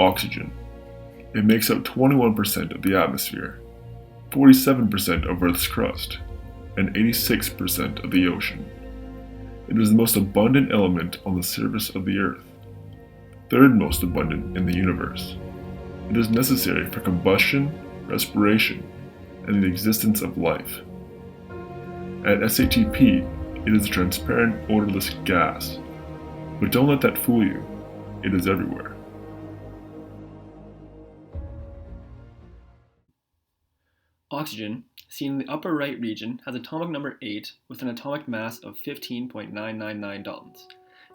Oxygen. It makes up 21% of the atmosphere, 47% of Earth's crust, and 86% of the ocean. It is the most abundant element on the surface of the Earth, third most abundant in the universe. It is necessary for combustion, respiration, and the existence of life. At SATP, it is a transparent, odorless gas. But don't let that fool you. It is everywhere. Oxygen, seen in the upper right region, has atomic number 8 with an atomic mass of 15.999 daltons.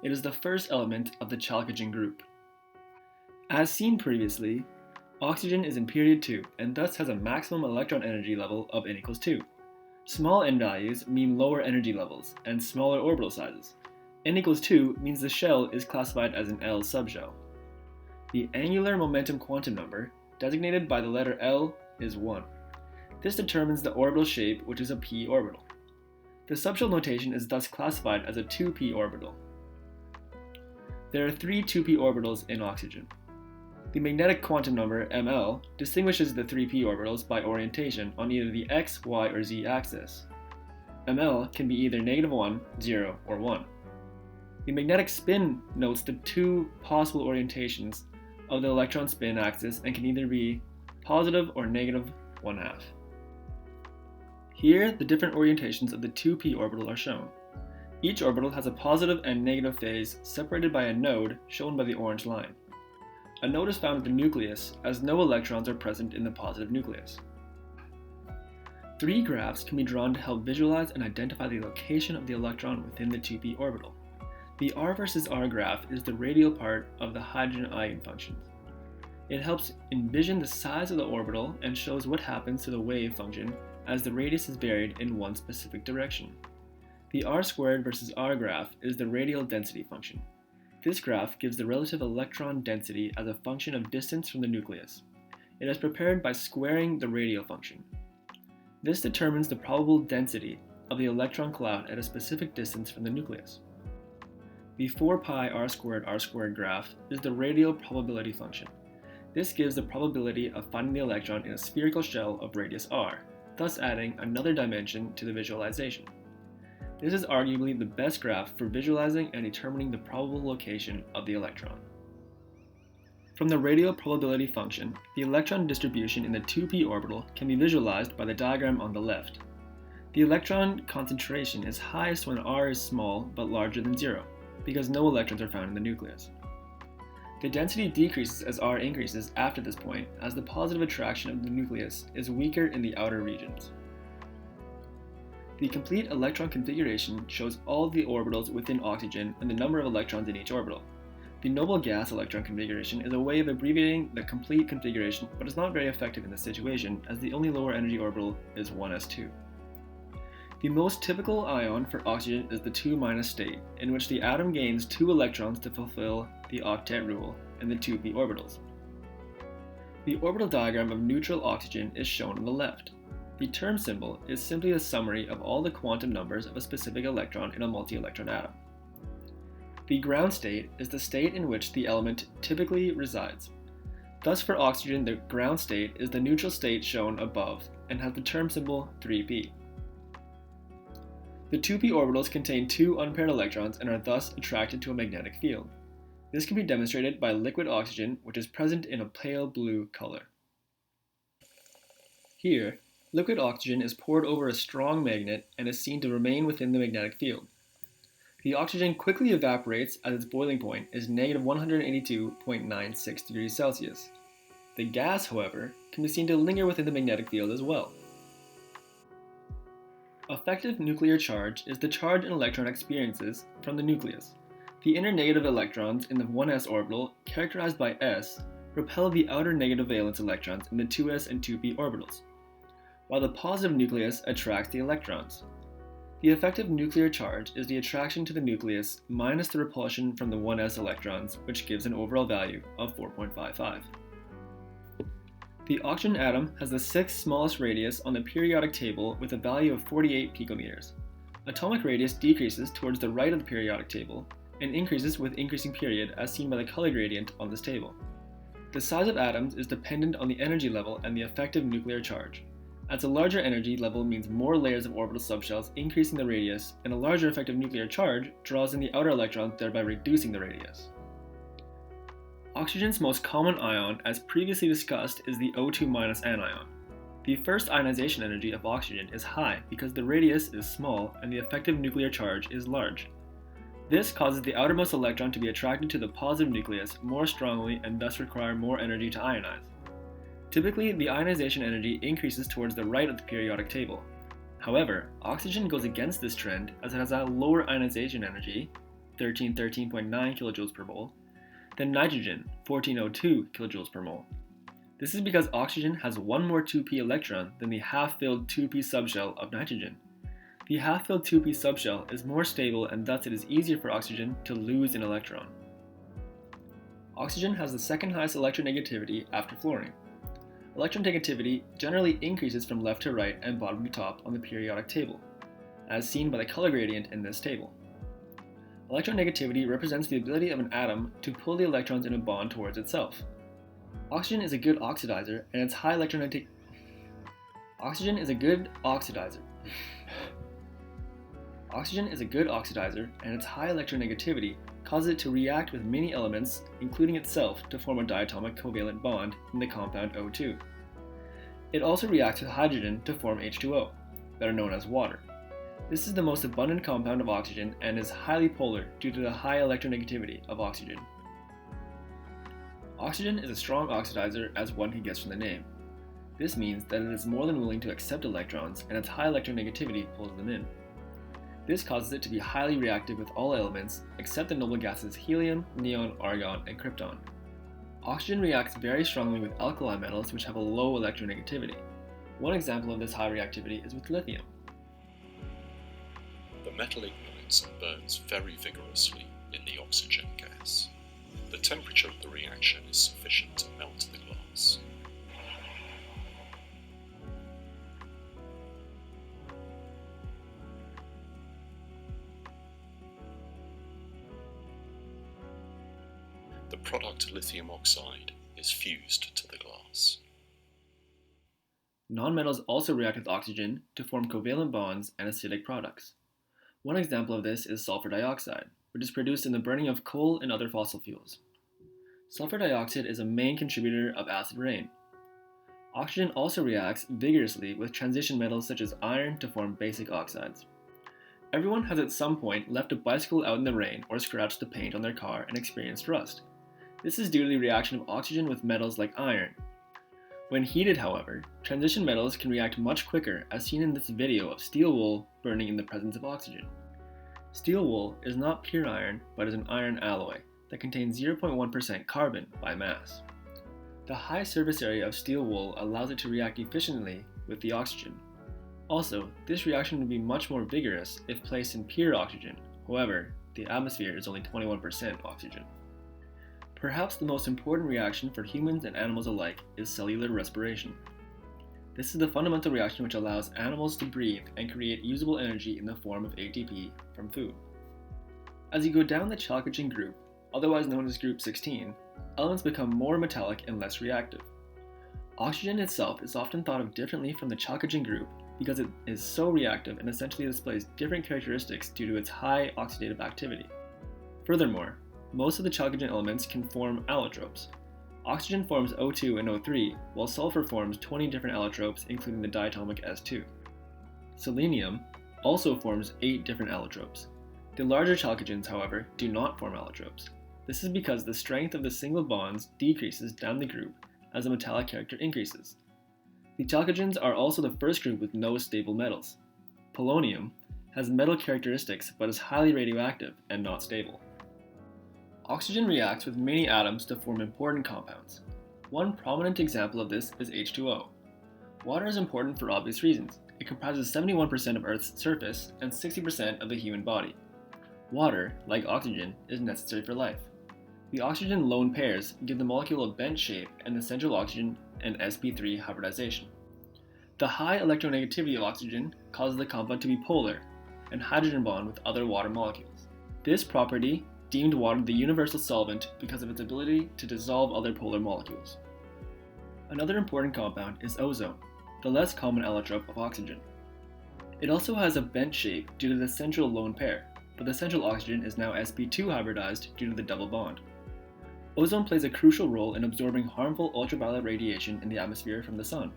It is the first element of the chalcogen group. As seen previously, oxygen is in period 2 and thus has a maximum electron energy level of n equals 2. Small n values mean lower energy levels and smaller orbital sizes. N equals 2 means the shell is classified as an L subshell. The angular momentum quantum number, designated by the letter L, is 1. This determines the orbital shape, which is a p orbital. The subshell notation is thus classified as a 2p orbital. There are 3 2p orbitals in oxygen. The magnetic quantum number, ml, distinguishes the 3p orbitals by orientation on either the x, y, or z axis. ml can be either -1, 0, or 1. The magnetic spin notes the 2 possible orientations of the electron spin axis and can either be positive or -1/2. Here, the different orientations of the 2p orbital are shown. Each orbital has a positive and negative phase separated by a node shown by the orange line. A node is found at the nucleus, as no electrons are present in the positive nucleus. 3 graphs can be drawn to help visualize and identify the location of the electron within the 2p orbital. The R versus R graph is the radial part of the hydrogen eigenfunctions. It helps envision the size of the orbital and shows what happens to the wave function as the radius is varied in one specific direction. The R squared versus R graph is the radial density function. This graph gives the relative electron density as a function of distance from the nucleus. It is prepared by squaring the radial function. This determines the probable density of the electron cloud at a specific distance from the nucleus. The 4pi r squared graph is the radial probability function. This gives the probability of finding the electron in a spherical shell of radius r, thus adding another dimension to the visualization. This is arguably the best graph for visualizing and determining the probable location of the electron. From the radial probability function, the electron distribution in the 2p orbital can be visualized by the diagram on the left. The electron concentration is highest when r is small but larger than 0, because no electrons are found in the nucleus. The density decreases as r increases after this point, as the positive attraction of the nucleus is weaker in the outer regions. The complete electron configuration shows all the orbitals within oxygen and the number of electrons in each orbital. The noble gas electron configuration is a way of abbreviating the complete configuration, but is not very effective in this situation, as the only lower energy orbital is 1s2. The most typical ion for oxygen is the 2- state, in which the atom gains 2 electrons to fulfill the octet rule in the 2p orbitals. The orbital diagram of neutral oxygen is shown on the left. The term symbol is simply a summary of all the quantum numbers of a specific electron in a multi-electron atom. The ground state is the state in which the element typically resides. Thus for oxygen, the ground state is the neutral state shown above and has the term symbol 3p. The 2p orbitals contain 2 unpaired electrons and are thus attracted to a magnetic field. This can be demonstrated by liquid oxygen, which is present in a pale blue color. Here, liquid oxygen is poured over a strong magnet and is seen to remain within the magnetic field. The oxygen quickly evaporates as its boiling point is -182.96 degrees Celsius. The gas, however, can be seen to linger within the magnetic field as well. Effective nuclear charge is the charge an electron experiences from the nucleus. The inner negative electrons in the 1s orbital, characterized by S, repel the outer negative valence electrons in the 2s and 2p orbitals, while the positive nucleus attracts the electrons. The effective nuclear charge is the attraction to the nucleus minus the repulsion from the 1s electrons, which gives an overall value of 4.55. The oxygen atom has the 6th smallest radius on the periodic table with a value of 48 picometers. Atomic radius decreases towards the right of the periodic table and increases with increasing period as seen by the color gradient on this table. The size of atoms is dependent on the energy level and the effective nuclear charge. As a larger energy level means more layers of orbital subshells increasing the radius, and a larger effective nuclear charge draws in the outer electrons, thereby reducing the radius. Oxygen's most common ion, as previously discussed, is the O2- anion. The first ionization energy of oxygen is high because the radius is small and the effective nuclear charge is large. This causes the outermost electron to be attracted to the positive nucleus more strongly and thus require more energy to ionize. Typically, the ionization energy increases towards the right of the periodic table. However, oxygen goes against this trend as it has a lower ionization energy, 1313.9 kJ per mole, than nitrogen, 1402 kJ per mole. This is because oxygen has one more 2p electron than the half-filled 2p subshell of nitrogen. The half-filled 2p subshell is more stable and thus it is easier for oxygen to lose an electron. Oxygen has the second highest electronegativity after fluorine. Electronegativity generally increases from left to right and bottom to top on the periodic table, as seen by the color gradient in this table. Electronegativity represents the ability of an atom to pull the electrons in a bond towards itself. Oxygen is a good oxidizer and its high electronegativity causes it to react with many elements, including itself, to form a diatomic covalent bond in the compound O2. It also reacts with hydrogen to form H2O, better known as water. This is the most abundant compound of oxygen and is highly polar due to the high electronegativity of oxygen. Oxygen is a strong oxidizer, as one can guess from the name. This means that it is more than willing to accept electrons and its high electronegativity pulls them in. This causes it to be highly reactive with all elements except the noble gases helium, neon, argon, and krypton. Oxygen reacts very strongly with alkali metals which have a low electronegativity. One example of this high reactivity is with lithium. The metal ignites and burns very vigorously in the oxygen gas. The temperature of the reaction is sufficient to melt the glass. The product lithium oxide is fused to the glass. Nonmetals also react with oxygen to form covalent bonds and acidic products. One example of this is sulfur dioxide, which is produced in the burning of coal and other fossil fuels. Sulfur dioxide is a main contributor of acid rain. Oxygen also reacts vigorously with transition metals such as iron to form basic oxides. Everyone has at some point left a bicycle out in the rain or scratched the paint on their car and experienced rust. This is due to the reaction of oxygen with metals like iron. When heated, however, transition metals can react much quicker, as seen in this video of steel wool burning in the presence of oxygen. Steel wool is not pure iron, but is an iron alloy that contains 0.1% carbon by mass. The high surface area of steel wool allows it to react efficiently with the oxygen. Also, this reaction would be much more vigorous if placed in pure oxygen. However, the atmosphere is only 21% oxygen. Perhaps the most important reaction for humans and animals alike is cellular respiration. This is the fundamental reaction which allows animals to breathe and create usable energy in the form of ATP from food. As you go down the chalcogen group, otherwise known as group 16, elements become more metallic and less reactive. Oxygen itself is often thought of differently from the chalcogen group because it is so reactive and essentially displays different characteristics due to its high oxidative activity. Furthermore, most of the chalcogen elements can form allotropes. Oxygen forms O2 and O3, while sulfur forms 20 different allotropes, including the diatomic S2. Selenium also forms 8 different allotropes. The larger chalcogens, however, do not form allotropes. This is because the strength of the single bonds decreases down the group as the metallic character increases. The chalcogens are also the first group with no stable metals. Polonium has metal characteristics but is highly radioactive and not stable. Oxygen reacts with many atoms to form important compounds. One prominent example of this is H2O. Water is important for obvious reasons. It comprises 71% of Earth's surface and 60% of the human body. Water, like oxygen, is necessary for life. The oxygen lone pairs give the molecule a bent shape and the central oxygen an sp3 hybridization. The high electronegativity of oxygen causes the compound to be polar and hydrogen bond with other water molecules. This property deemed water the universal solvent because of its ability to dissolve other polar molecules. Another important compound is ozone, the less common allotrope of oxygen. It also has a bent shape due to the central lone pair, but the central oxygen is now sp2 hybridized due to the double bond. Ozone plays a crucial role in absorbing harmful ultraviolet radiation in the atmosphere from the sun.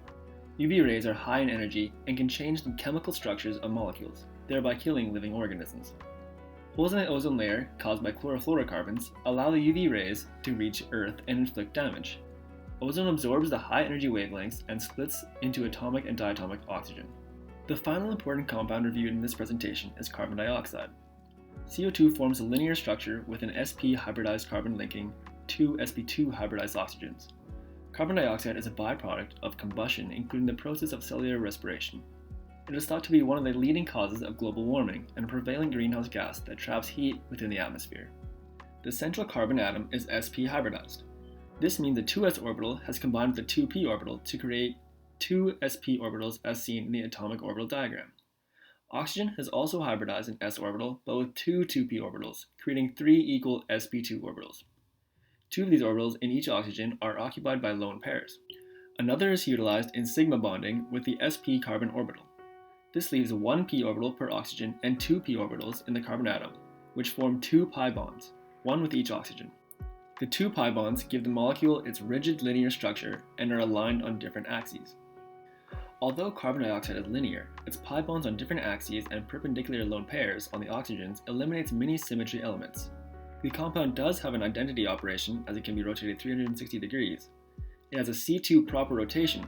UV rays are high in energy and can change the chemical structures of molecules, thereby killing living organisms. Holes in the ozone layer caused by chlorofluorocarbons allow the UV rays to reach Earth and inflict damage. Ozone absorbs the high energy wavelengths and splits into atomic and diatomic oxygen. The final important compound reviewed in this presentation is carbon dioxide. CO2 forms a linear structure with an sp hybridized carbon linking two sp2 hybridized oxygens. Carbon dioxide is a byproduct of combustion, including the process of cellular respiration. It is thought to be one of the leading causes of global warming and a prevailing greenhouse gas that traps heat within the atmosphere. The central carbon atom is sp hybridized. This means the 2s orbital has combined with the 2p orbital to create two sp orbitals as seen in the atomic orbital diagram. Oxygen has also hybridized an s orbital, but with two 2p orbitals, creating three equal sp2 orbitals. Two of these orbitals in each oxygen are occupied by lone pairs. Another is utilized in sigma bonding with the sp carbon orbital. This leaves one p orbital per oxygen and two p orbitals in the carbon atom, which form two pi bonds, one with each oxygen. The two pi bonds give the molecule its rigid linear structure and are aligned on different axes. Although carbon dioxide is linear, its pi bonds on different axes and perpendicular lone pairs on the oxygens eliminates many symmetry elements. The compound does have an identity operation as it can be rotated 360 degrees. It has a C2 proper rotation,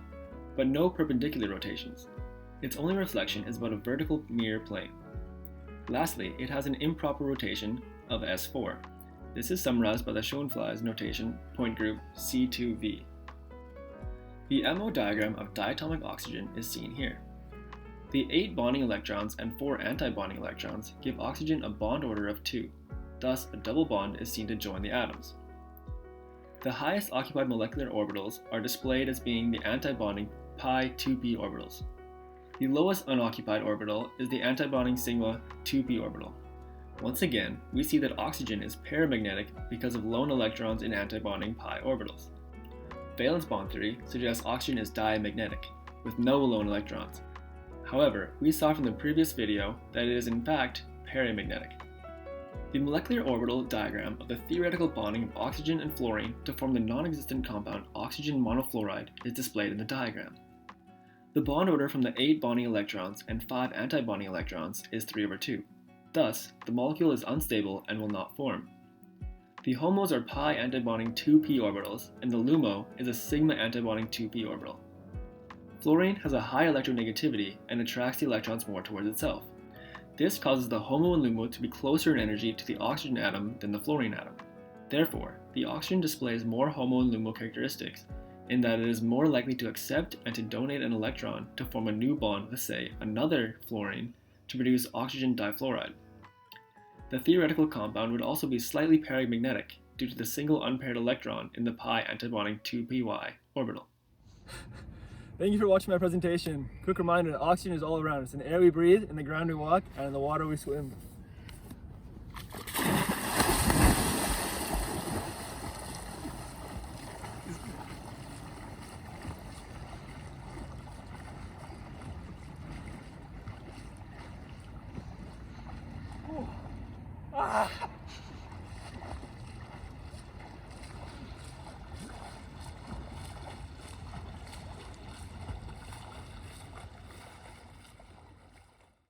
but no perpendicular rotations. Its only reflection is about a vertical mirror plane. Lastly, it has an improper rotation of S4. This is summarized by the Schoenflies notation point group C2V. The MO diagram of diatomic oxygen is seen here. The 8 bonding electrons and 4 anti-bonding electrons give oxygen a bond order of 2. Thus, a double bond is seen to join the atoms. The highest occupied molecular orbitals are displayed as being the anti-bonding pi 2p orbitals. The lowest unoccupied orbital is the anti-bonding sigma 2p orbital. Once again, we see that oxygen is paramagnetic because of lone electrons in anti-bonding pi orbitals. Valence bond theory suggests oxygen is diamagnetic, with no lone electrons. However, we saw from the previous video that it is in fact paramagnetic. The molecular orbital diagram of the theoretical bonding of oxygen and fluorine to form the non-existent compound oxygen monofluoride is displayed in the diagram. The bond order from the 8 bonding electrons and 5 anti-bonding electrons is 3/2. Thus, the molecule is unstable and will not form. The HOMOs are pi antibonding 2p orbitals, and the LUMO is a sigma antibonding 2p orbital. Fluorine has a high electronegativity and attracts the electrons more towards itself. This causes the HOMO and LUMO to be closer in energy to the oxygen atom than the fluorine atom. Therefore, the oxygen displays more HOMO and LUMO characteristics, in that it is more likely to accept and to donate an electron to form a new bond with, say, another fluorine to produce oxygen difluoride. The theoretical compound would also be slightly paramagnetic due to the single unpaired electron in the pi antibonding 2py orbital. Thank you for watching my presentation. Quick reminder that oxygen is all around us. In the air we breathe, in the ground we walk, and in the water we swim. Ah.